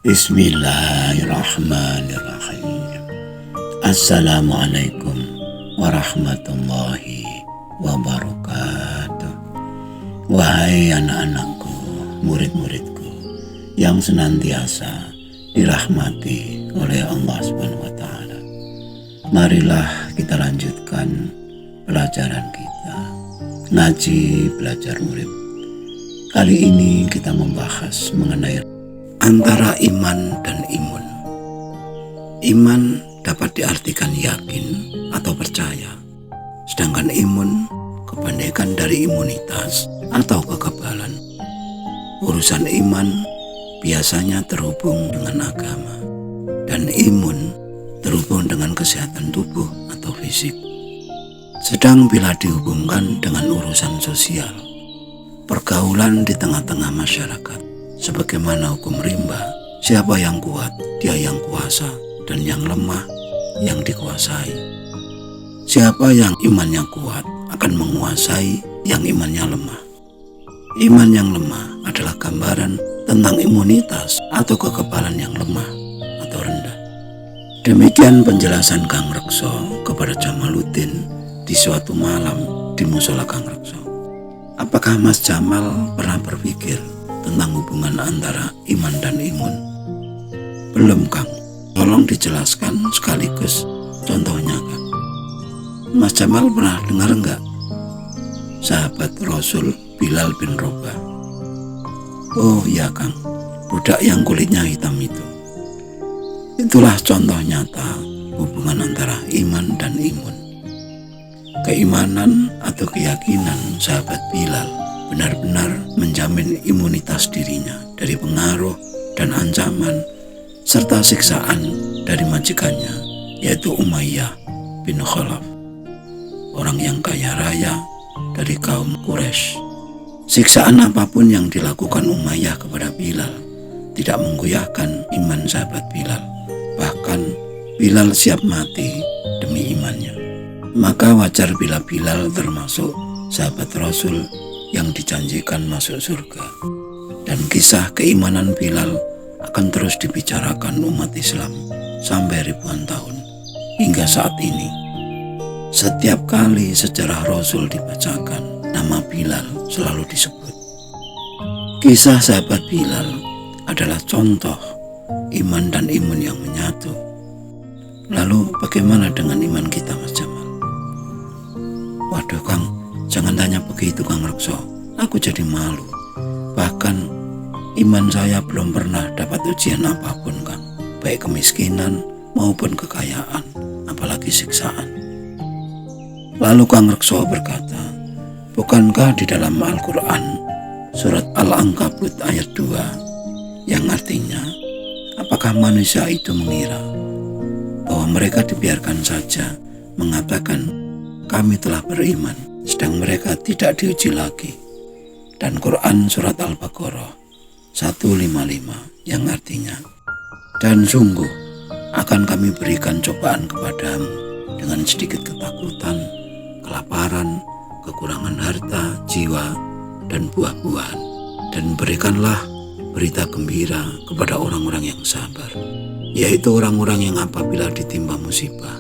Bismillahirrahmanirrahim. Assalamualaikum warahmatullahi wabarakatuh. Wahai anak-anakku, murid-muridku yang senantiasa dirahmati oleh Allah SWT. Marilah kita lanjutkan pelajaran kita, ngaji belajar murid. Kali ini kita membahas mengenai antara iman dan imun. Iman dapat diartikan yakin atau percaya, sedangkan imun kependekkan dari imunitas atau kekebalan. Urusan iman biasanya terhubung dengan agama, dan imun terhubung dengan kesehatan tubuh atau fisik. Sedang bila dihubungkan dengan urusan sosial, pergaulan di tengah-tengah masyarakat, sebagaimana hukum rimba, siapa yang kuat, dia yang kuasa, dan yang lemah, yang dikuasai. Siapa yang imannya kuat akan menguasai yang imannya lemah. Iman yang lemah adalah gambaran tentang imunitas atau kekebalan yang lemah atau rendah. Demikian penjelasan Kang Rekso kepada Jamaluddin di suatu malam di musola Kang Rekso. Apakah Mas Jamal pernah berpikir tentang hubungan antara iman dan imun? Belum, Kang. Tolong dijelaskan sekaligus contohnya, Kang. Mas Jamal pernah dengar enggak sahabat Rasul Bilal bin Rabah? Oh iya, Kang, budak yang kulitnya hitam itu. Itulah contoh nyata hubungan antara iman dan imun. Keimanan atau keyakinan sahabat Bilal benar-benar menjamin imunitas dirinya dari pengaruh dan ancaman serta siksaan dari majikannya, yaitu Umayyah bin Khalaf, orang yang kaya raya dari kaum Quraisy. Siksaan apapun yang dilakukan Umayyah kepada Bilal tidak menggoyahkan iman sahabat Bilal. Bahkan Bilal siap mati demi imannya. Maka wajar bila Bilal termasuk sahabat Rasul yang dijanjikan masuk surga. Dan kisah keimanan Bilal akan terus dibicarakan umat Islam sampai ribuan tahun. Hingga saat ini, setiap kali sejarah Rasul dibacakan, nama Bilal selalu disebut. Kisah sahabat Bilal adalah contoh iman dan imun yang menyatu. Lalu bagaimana dengan iman kita, Mas Jamal? Waduh, Kang, jangan tanya begitu, Kang Rekso. Aku jadi malu. Bahkan iman saya belum pernah dapat ujian apapun, Kang. Baik kemiskinan maupun kekayaan, apalagi siksaan. Lalu Kang Rekso berkata, bukankah di dalam Al-Quran surat Al-Ankabut ayat 2 yang artinya, apakah manusia itu mengira bahwa mereka dibiarkan saja mengatakan kami telah beriman, sedang mereka tidak diuji lagi. Dan Quran surat Al-Baqarah 155 yang artinya, dan sungguh akan kami berikan cobaan kepadamu dengan sedikit ketakutan, kelaparan, kekurangan harta, jiwa, dan buah-buahan. Dan berikanlah berita gembira kepada orang-orang yang sabar, yaitu orang-orang yang apabila ditimpa musibah,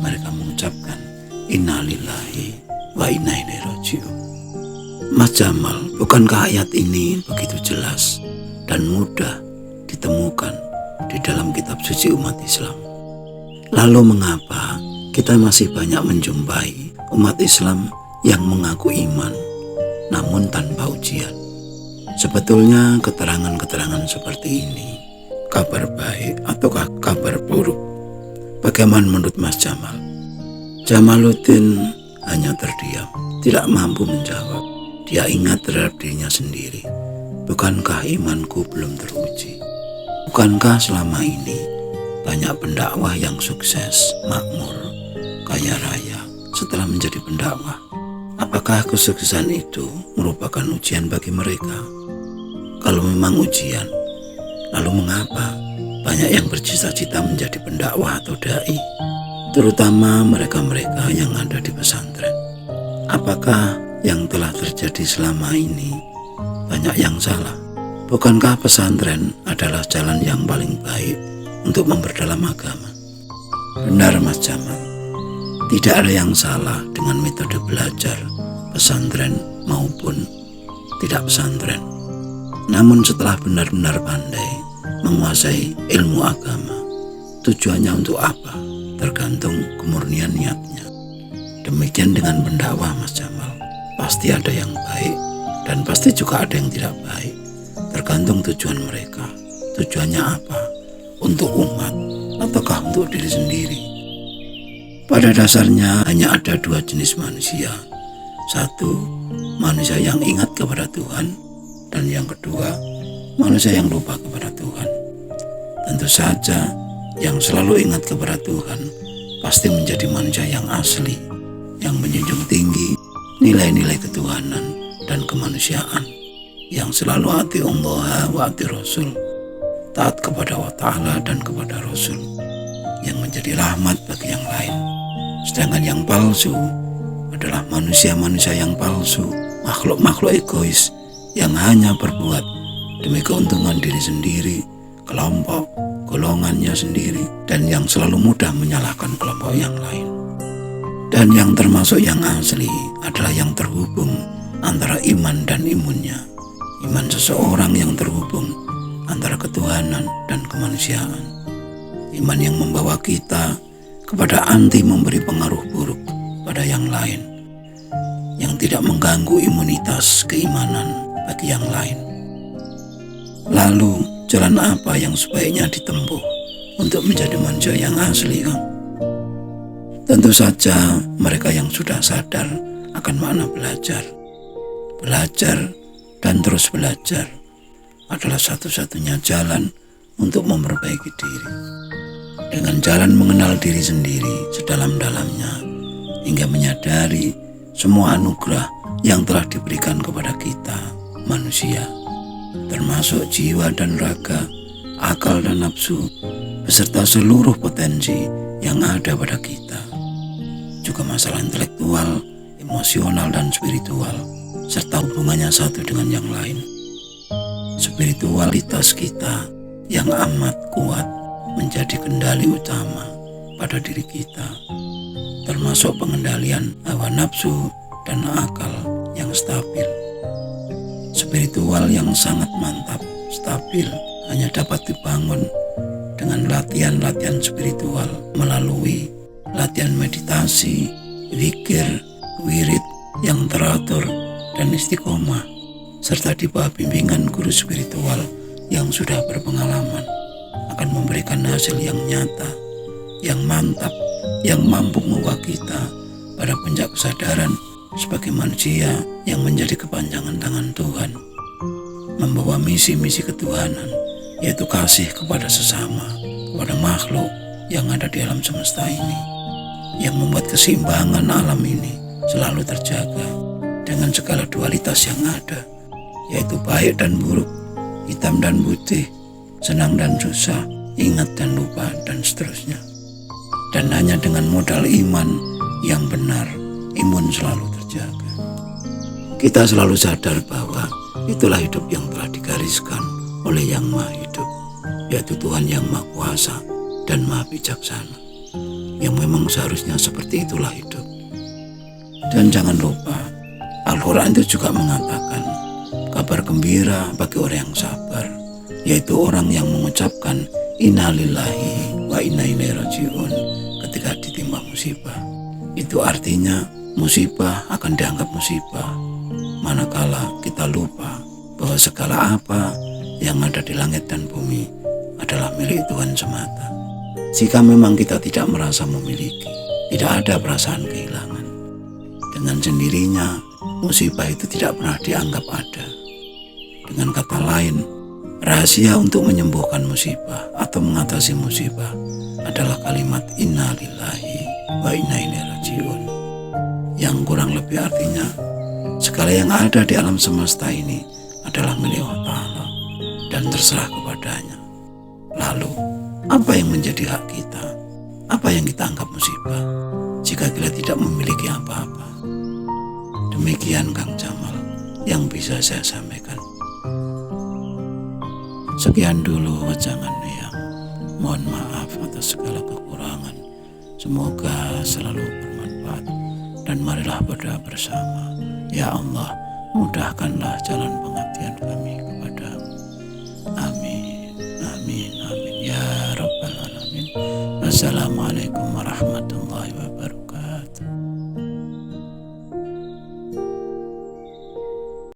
mereka mengucapkan Inna lillahi wa inna ilaihi raji'un. Mas Jamal, bukankah ayat ini begitu jelas dan mudah ditemukan di dalam kitab suci umat Islam? Lalu mengapa kita masih banyak menjumpai umat Islam yang mengaku iman namun tanpa ujian? Sebetulnya keterangan-keterangan seperti ini kabar baik ataukah kabar buruk? Bagaimana menurut Mas Jamal? Jamaluddin hanya terdiam, tidak mampu menjawab. Dia ingat terhadap dirinya sendiri. Bukankah imanku belum teruji? Bukankah selama ini banyak pendakwah yang sukses, makmur, kaya raya setelah menjadi pendakwah? Apakah kesuksesan itu merupakan ujian bagi mereka? Kalau memang ujian, lalu mengapa banyak yang bercita-cita menjadi pendakwah atau dai? Terutama mereka-mereka yang ada di pesantren. Apakah yang telah terjadi selama ini banyak yang salah? Bukankah pesantren adalah jalan yang paling baik untuk memperdalam agama? Benar Mas Jamal, tidak ada yang salah dengan metode belajar pesantren maupun tidak pesantren. Namun setelah benar-benar pandai menguasai ilmu agama, tujuannya untuk apa? Tergantung kemurnian niatnya. Demikian dengan pendakwah Mas Jamal. Pasti ada yang baik dan pasti juga ada yang tidak baik. Tergantung tujuan mereka. Tujuannya apa? Untuk umat ataukah untuk diri sendiri? Pada dasarnya hanya ada dua jenis manusia. Satu, manusia yang ingat kepada Tuhan, dan yang kedua, manusia yang lupa kepada Tuhan. Tentu saja yang selalu ingat kepada Tuhan pasti menjadi manusia yang asli, yang menjunjung tinggi nilai-nilai ketuhanan dan kemanusiaan, yang selalu ati Allah wa ati Rasul, taat kepada Allah Ta'ala dan kepada Rasul, yang menjadi rahmat bagi yang lain. Sedangkan yang palsu adalah manusia-manusia yang palsu, makhluk-makhluk egois yang hanya berbuat demi keuntungan diri sendiri, kelompok, golongannya sendiri, dan yang selalu mudah menyalahkan kelompok yang lain. Dan yang termasuk yang asli adalah yang terhubung antara iman dan imunnya. Iman seseorang yang terhubung antara ketuhanan dan kemanusiaan. Iman yang membawa kita kepada anti memberi pengaruh buruk pada yang lain, yang tidak mengganggu imunitas keimanan bagi yang lain. Lalu jalan apa yang sebaiknya ditempuh untuk menjadi manusia yang asli, Kang? Tentu saja mereka yang sudah sadar akan makna belajar. Belajar dan terus belajar adalah satu-satunya jalan untuk memperbaiki diri. Dengan jalan mengenal diri sendiri sedalam-dalamnya, hingga menyadari semua anugerah yang telah diberikan kepada kita, manusia, termasuk jiwa dan raga, akal dan nafsu, beserta seluruh potensi yang ada pada kita. Juga masalah intelektual, emosional, dan spiritual, serta hubungannya satu dengan yang lain. Spiritualitas kita yang amat kuat menjadi kendali utama pada diri kita, termasuk pengendalian hawa nafsu dan akal yang stabil. Spiritual yang sangat mantap, stabil, hanya dapat dibangun dengan latihan-latihan spiritual melalui latihan meditasi, zikir, wirid yang teratur dan istiqomah, serta di bawah bimbingan guru spiritual yang sudah berpengalaman, akan memberikan hasil yang nyata, yang mantap, yang mampu membawa kita pada puncak kesadaran sebagai manusia yang menjadi kepanjangan tangan Tuhan, membawa misi-misi ketuhanan, yaitu kasih kepada sesama, kepada makhluk yang ada di alam semesta ini, yang membuat keseimbangan alam ini selalu terjaga dengan segala dualitas yang ada, yaitu baik dan buruk, hitam dan putih, senang dan susah, ingat dan lupa, dan seterusnya. Dan hanya dengan modal iman yang benar, imun selalu terjaga. Kita selalu sadar bahwa itulah hidup yang telah digariskan oleh Yang Maha Hidup, yaitu Tuhan yang Maha Kuasa dan Maha Bijaksana, yang memang seharusnya seperti itulah hidup. Dan jangan lupa, Al-Quran itu juga mengatakan kabar gembira bagi orang yang sabar, yaitu orang yang mengucapkan inna lillahi wa inna ilaihi raji'un ketika ditimpa musibah. Itu artinya musibah akan dianggap musibah manakala kita lupa bahwa segala apa yang ada di langit dan bumi adalah milik Tuhan semata. Jika memang kita tidak merasa memiliki, tidak ada perasaan kehilangan, dengan sendirinya musibah itu tidak pernah dianggap ada. Dengan kata lain, rahasia untuk menyembuhkan musibah atau mengatasi musibah adalah kalimat inna lillahi wa inna ilaihi raji'un, yang kurang lebih artinya segala yang ada di alam semesta ini adalah milik Allah Ta'ala dan terserah kepadanya. Lalu, apa yang menjadi hak kita? Apa yang kita anggap musibah jika kita tidak memiliki apa-apa? Demikian Kang Jamal yang bisa saya sampaikan. Sekian dulu wejangan yang mohon maaf atas segala kekurangan. Semoga selalu bermanfaat. Dan marilah berdoa bersama. Ya Allah, mudahkanlah jalan pengabdian kami kepadamu. Amin, amin, amin. Ya Rabbal Alamin. Wassalamualaikum